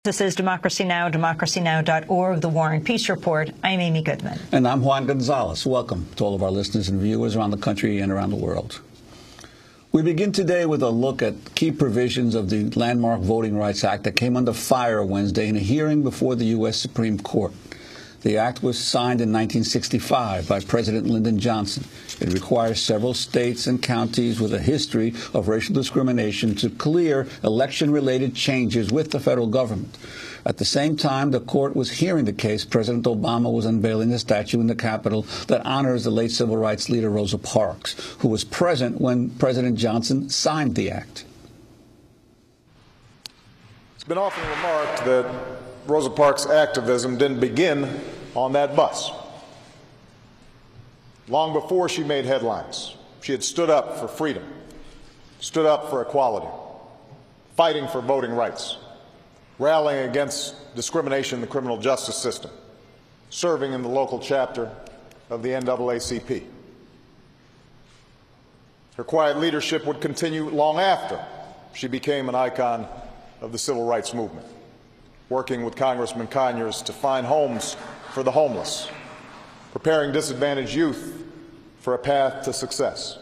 This is Democracy Now!, democracynow.org, The War and Peace Report. I'm Amy Goodman. And I'm Juan Gonzalez. Welcome to all of our listeners and viewers around the country and around the world. We begin today with a look at key provisions of the landmark Voting Rights Act that came under fire Wednesday in a hearing before the U.S. Supreme Court. The act was signed in 1965 by President Lyndon Johnson. It requires several states and counties with a history of racial discrimination to clear election-related changes with the federal government. At the same time the court was hearing the case, President Obama was unveiling a statue in the Capitol that honors the late civil rights leader Rosa Parks, who was present when President Johnson signed the act. It's been often remarked that Rosa Parks' activism didn't begin on that bus. Long before she made headlines, she had stood up for freedom, stood up for equality, fighting for voting rights, rallying against discrimination in the criminal justice system, serving in the local chapter of the NAACP. Her quiet leadership would continue long after she became an icon of the civil rights movement, working with Congressman Conyers to find homes for the homeless, preparing disadvantaged youth for a path to success,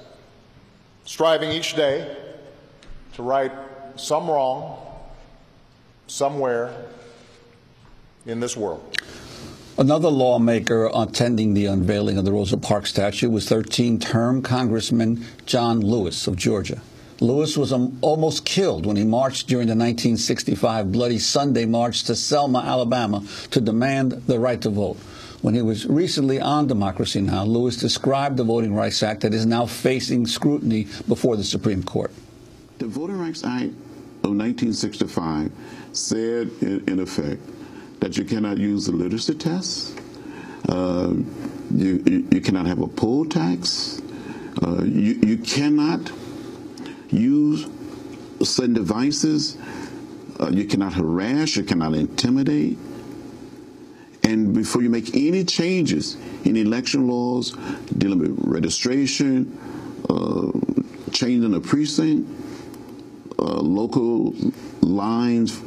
striving each day to right some wrong somewhere in this world. Another lawmaker attending the unveiling of the Rosa Parks statue was 13-term Congressman John Lewis of Georgia. Lewis was almost killed when he marched during the 1965 Bloody Sunday March to Selma, Alabama, to demand the right to vote. When he was recently on Democracy Now!, Lewis described the Voting Rights Act that is now facing scrutiny before the Supreme Court. The Voting Rights Act of 1965 said, in effect, that you cannot use the literacy test, you cannot have a poll tax, you cannot use certain devices, you cannot harass, you cannot intimidate. And before you make any changes in election laws dealing with registration, changing a precinct, local lines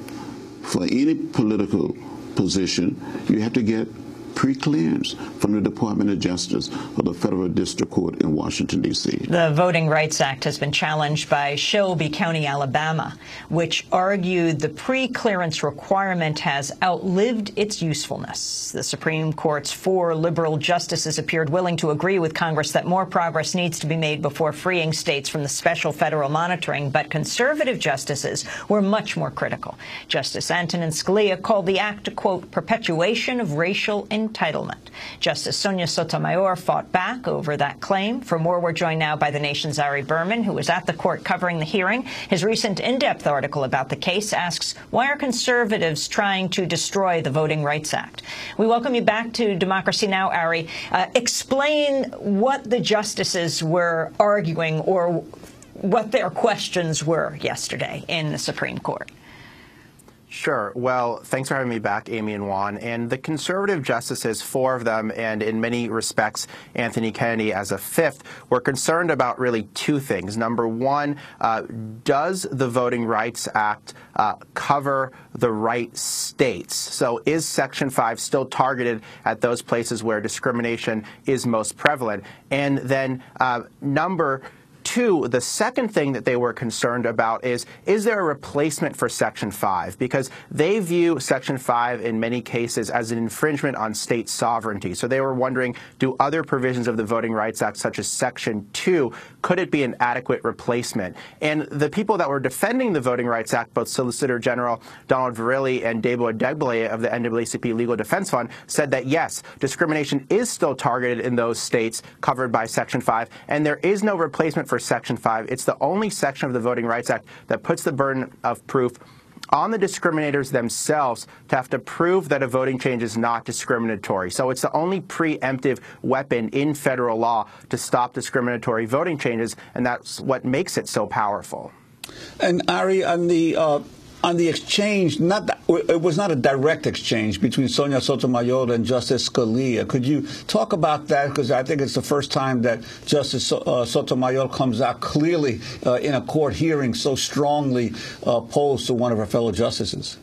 for any political position, you have to get pre-clearance from the Department of Justice of the Federal District Court in Washington, D.C. The Voting Rights Act has been challenged by Shelby County, Alabama, which argued the pre-clearance requirement has outlived its usefulness. The Supreme Court's 4 liberal justices appeared willing to agree with Congress that more progress needs to be made before freeing states from the special federal monitoring, but conservative justices were much more critical. Justice Antonin Scalia called the act a, quote, perpetuation of racial entitlement. Justice Sonia Sotomayor fought back over that claim. For more, we're joined now by the nation's Ari Berman, who was at the court covering the hearing. His recent in-depth article about the case asks, why are conservatives trying to destroy the Voting Rights Act? We welcome you back to Democracy Now!, Ari. Explain what the justices were arguing or what their questions were yesterday in the Supreme Court. Sure. Well, thanks for having me back, Amy and Juan. And the conservative justices, 4 of them, and in many respects, Anthony Kennedy as a 5th, were concerned about really 2 things. Number one, does the Voting Rights Act cover the right states? So is Section 5 still targeted at those places where discrimination is most prevalent? And then number 2, the second thing that they were concerned about is there a replacement for Section 5? Because they view Section 5 in many cases as an infringement on state sovereignty. So they were wondering, do other provisions of the Voting Rights Act, such as Section 2, could it be an adequate replacement? And the people that were defending the Voting Rights Act, both Solicitor General Donald Verrilli and Debo Adegbile of the NAACP Legal Defense Fund, said that yes, discrimination is still targeted in those states covered by Section 5, and there is no replacement for Section 5. It's the only section of the Voting Rights Act that puts the burden of proof on the discriminators themselves to have to prove that a voting change is not discriminatory. So it's the only preemptive weapon in federal law to stop discriminatory voting changes, and that's what makes it so powerful. And Ari, on the exchange, it was not a direct exchange between Sonia Sotomayor and Justice Scalia. Could you talk about that? Because I think it's the first time that Justice Sotomayor comes out clearly in a court hearing so strongly opposed to one of her fellow justices.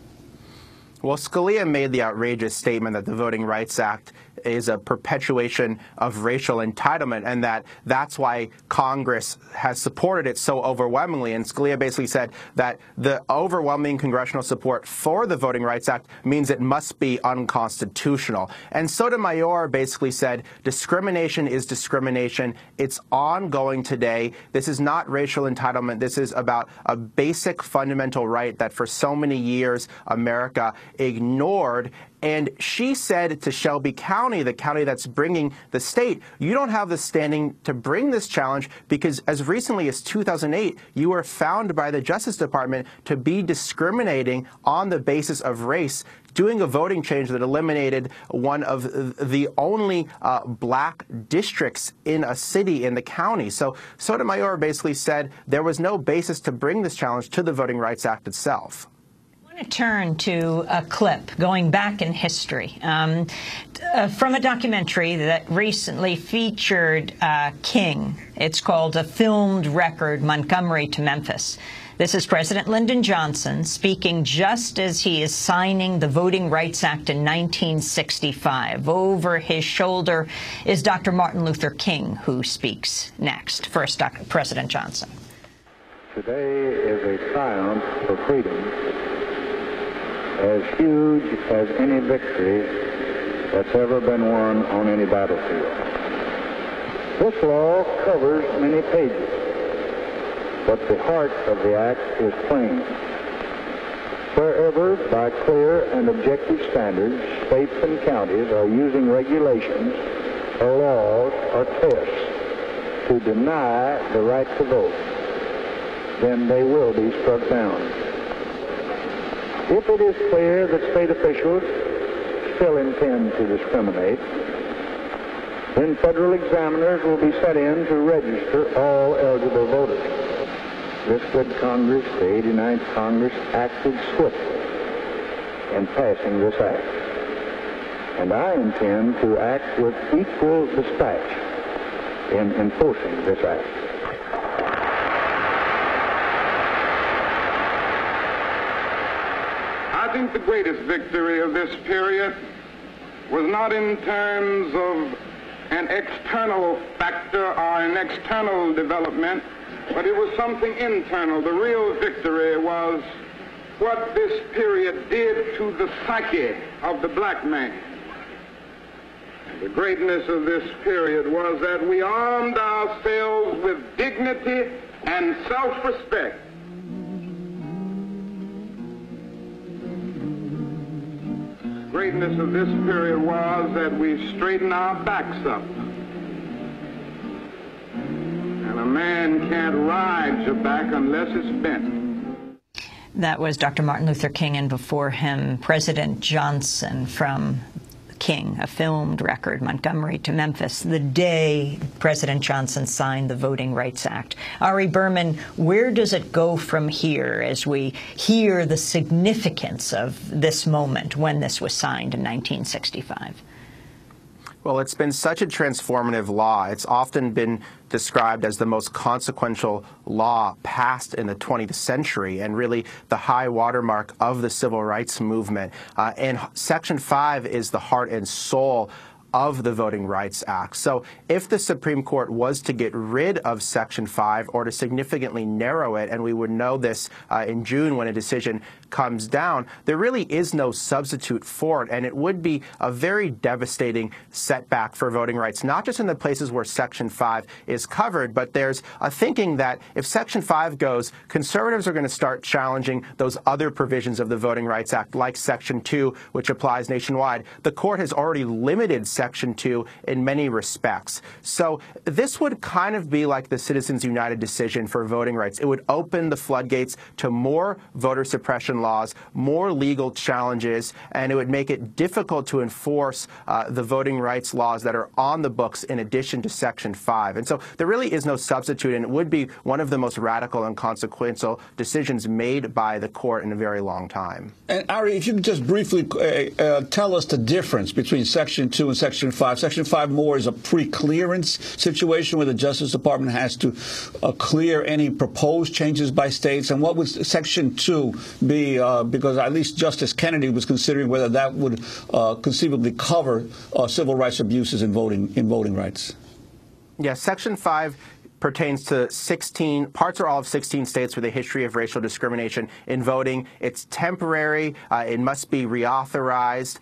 Well, Scalia made the outrageous statement that the Voting Rights Act is a perpetuation of racial entitlement, and that's why Congress has supported it so overwhelmingly. And Scalia basically said that the overwhelming congressional support for the Voting Rights Act means it must be unconstitutional. And Sotomayor basically said discrimination is discrimination. It's ongoing today. This is not racial entitlement. This is about a basic fundamental right that for so many years America ignored. And she said to Shelby County, the county that's bringing the state, you don't have the standing to bring this challenge because as recently as 2008, you were found by the Justice Department to be discriminating on the basis of race, doing a voting change that eliminated one of the only black districts in a city in the county. So Sotomayor basically said there was no basis to bring this challenge to the Voting Rights Act itself. I want to turn to a clip going back in history from a documentary that recently featured King. It's called A Filmed Record, Montgomery to Memphis. This is President Lyndon Johnson speaking just as he is signing the Voting Rights Act in 1965. Over his shoulder is Dr. Martin Luther King, who speaks next. First, President Johnson. Today is a triumph for freedom as huge as any victory that's ever been won on any battlefield. This law covers many pages, but the heart of the act is plain. Wherever, by clear and objective standards, states and counties are using regulations or laws or tests to deny the right to vote, then they will be struck down. If it is clear that state officials still intend to discriminate, then federal examiners will be set in to register all eligible voters. This good Congress, the 89th Congress, acted swiftly in passing this act. And I intend to act with equal dispatch in enforcing this act. I think the greatest victory of this period was not in terms of an external factor or an external development, but it was something internal. The real victory was what this period did to the psyche of the black man. The greatness of this period was that we armed ourselves with dignity and self-respect. Greatness of this period was that we straightened our backs up. And a man can't ride your back unless it's bent. That was Dr. Martin Luther King, and before him, President Johnson from King, A Filmed Record, Montgomery to Memphis, the day President Johnson signed the Voting Rights Act. Ari Berman, where does it go from here as we hear the significance of this moment when this was signed in 1965? Well, it's been such a transformative law. It's often been described as the most consequential law passed in the 20th century and really the high watermark of the civil rights movement. And Section 5 is the heart and soul of the Voting Rights Act. So if the Supreme Court was to get rid of Section 5 or to significantly narrow it, and we would know this in June when a decision comes down, there really is no substitute for it, and it would be a very devastating setback for voting rights, not just in the places where Section 5 is covered, but there's a thinking that if Section 5 goes, conservatives are going to start challenging those other provisions of the Voting Rights Act, like Section 2, which applies nationwide. The court has already limited Section 2 in many respects. So this would kind of be like the Citizens United decision for voting rights. It would open the floodgates to more voter suppression laws, more legal challenges, and it would make it difficult to enforce the voting rights laws that are on the books in addition to Section 5. And so there really is no substitute, and it would be one of the most radical and consequential decisions made by the court in a very long time. And Ari, if you could just briefly tell us the difference between Section 2 and Section Section 5. Section 5 more is a pre-clearance situation where the Justice Department has to clear any proposed changes by states. And what would Section 2 be? Because at least Justice Kennedy was considering whether that would conceivably cover civil rights abuses in voting rights. Yes, Section 5 pertains to 16, parts or all of 16 states with a history of racial discrimination in voting. It's temporary, it must be reauthorized,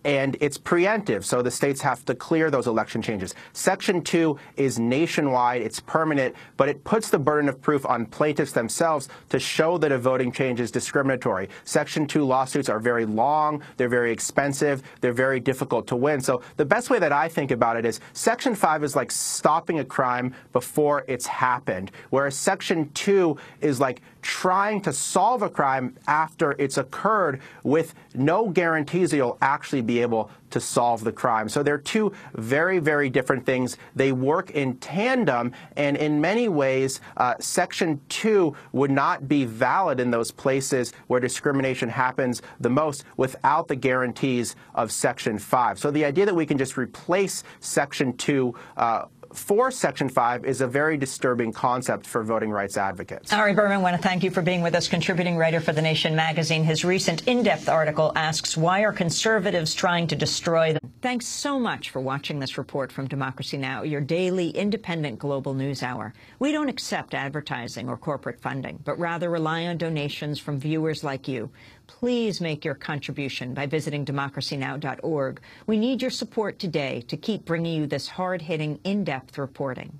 and it's preemptive, so the states have to clear those election changes. Section 2 is nationwide, it's permanent, but it puts the burden of proof on plaintiffs themselves to show that a voting change is discriminatory. Section 2 lawsuits are very long, they're very expensive, they're very difficult to win. So the best way that I think about it is Section 5 is like stopping a crime before it's happened, whereas Section 2 is like trying to solve a crime after it's occurred with no guarantees that you'll actually be able to solve the crime. So they're two very, very different things. They work in tandem, and in many ways, Section 2 would not be valid in those places where discrimination happens the most without the guarantees of Section 5. So the idea that we can just replace Section 2 for Section 5 is a very disturbing concept for voting rights advocates. Ari Berman, I want to thank you for being with us, contributing writer for The Nation magazine. His recent in-depth article asks, why are conservatives trying to destroy them? Thanks so much for watching this report from Democracy Now!, your daily independent global news hour. We don't accept advertising or corporate funding, but rather rely on donations from viewers like you. Please make your contribution by visiting democracynow.org. We need your support today to keep bringing you this hard-hitting, in-depth reporting.